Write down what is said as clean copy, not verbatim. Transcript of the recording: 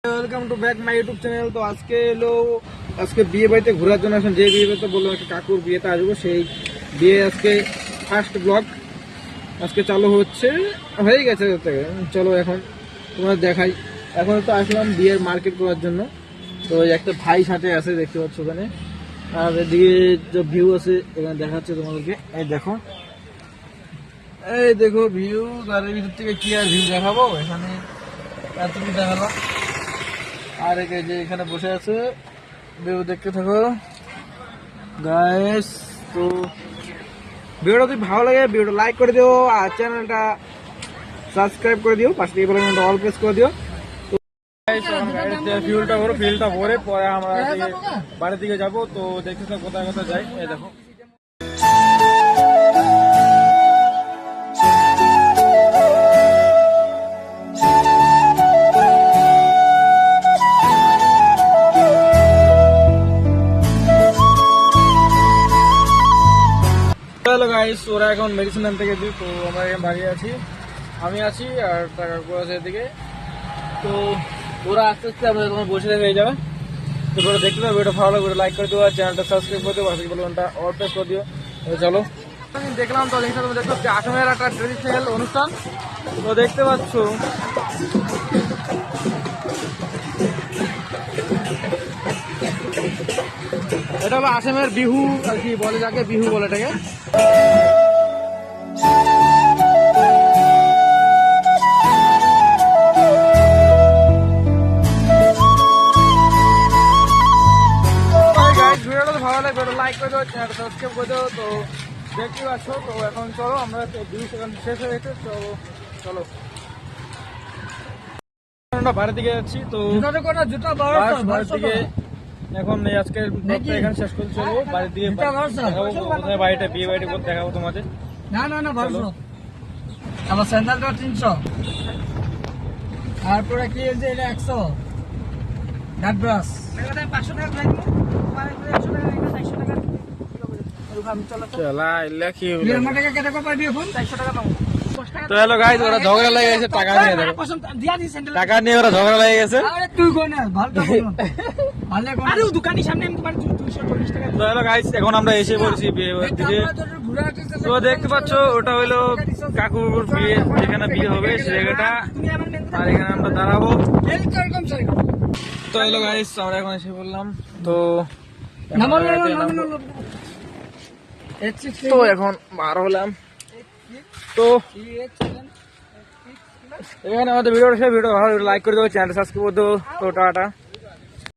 Welcome to back my YouTube channel. তো আজকে বিয়ে বাড়িতে ঘোরার জন্য আসেন, যে বিয়ে বাড়িতে বললাম একটা কাকুর বিয়েতে আসবো, সেই বিয়ে আজকে ফার্স্ট ব্লগ আজকে চালু হয়ে গেছে। চলো এখন তোমার দেখাই। এখন তো আসলাম বিয়ের মার্কেট করার জন্য। তো একটা ভাই সাথে আছে, দেখতে পাচ্ছ ওখানে। আর এদিকে যে ভিউ আছে এখানে দেখাচ্ছে তোমাদেরকে, এই দেখো ভিউ। গাড়ির ভিতর থেকে কি আর ভিউ দেখাবো, এখানে এতটুকু দেখালো। আর যে এখানে বসে আছে, ভিউ দেখতে থাকো গাইস। তো ভিডিওটা যদি ভালো লাগে ভিডিওটা লাইক করে দিও, আর চ্যানেলটা সাবস্ক্রাইব করে দিও, পাশে দিয়ে বেল অল প্রেস করে দিও। তো ফিউলটা ভরে পরে আমরা বাড়ির দিকে যাবো। তো দেখতে থাকো কোথায় কোথায় যাই। এই দেখো হ্যালো গাইস, ওরা এখন মেডিসিন আনতে গেছি। তো আমরা এখানে দাঁড়িয়ে আছি, আমি আছি আর কাকু আছে এদিকে। তো ওরা আস্তে আস্তে আমাদের তোমার বসে হয়ে যাবে। তো ওরা দেখতে পাবে, ভিডিও ভালো লাগবে লাইক করে দিও, আর চ্যানেলটা সাবস্ক্রাইব করে দিও, বাকি বলবেনটা অল প্রেস করে দিও। চলো আমি দেখলাম, তো দেখতে তুমি দেখতে পাচ্ছি আসামের একটা ট্রেডিশনাল অনুষ্ঠান। তো দেখতে পাচ্ছ এটা হলো আসামের বিহু আর কি বলে, যাকে বিহু বলে এটাকে। ভিডিওটা ভালো লাগে লাইক করে দেবো, চ্যানেলটা সাবস্ক্রাইব করে দেবো। তো দেখতে পাচ্ছ। তো এখন চলো, আমরা ভিউ সেখানে শেষ হয়ে গেছে। তো চলো আমরা বাড়ির দিকে যাচ্ছি। তো বাড়ির দিকে এখন আজকের ব্লগটা এখানে শেষ করতে চলো, বাড়ির দিকে দেখাবো কোথায় বাড়িটা, বিয়ে বাড়িটা কোথায় দেখাবো তোমাদের। না ভালো আমার স্যান্ডেলটা 300, তারপরে কি যে এটা 100 ডাট ব্রাশ 500 টাকা লাগবে, 100 টাকা 400 টাকা তো হ্যালো গাইস, ওরা ঝগড়া লেগে গেছে টাকা নিয়ে, টাকা নিয়ে ওরা ঝগড়া লেগে গেছে। তো হ্যালো গাইস, এখন আমরা এসে পড়েছি বিয়ে বাড়িতে। তো দেখতে পাচ্ছ ওটা হইলো কাকুর বিয়ে, যেখানে বিয়ে হবে সে জায়গাটা, আর এখানে আমরা দাঁড়াবো। তো হ্যালো গাইস, আমরা এখন এসে বললাম। তো এখন বার হলাম। তো এখানে আমাদের ভিডিওটা ভালো লাইক করে দেবো, চ্যানেলটা সাবস্ক্রাইব করে দেবো। তো টাটা।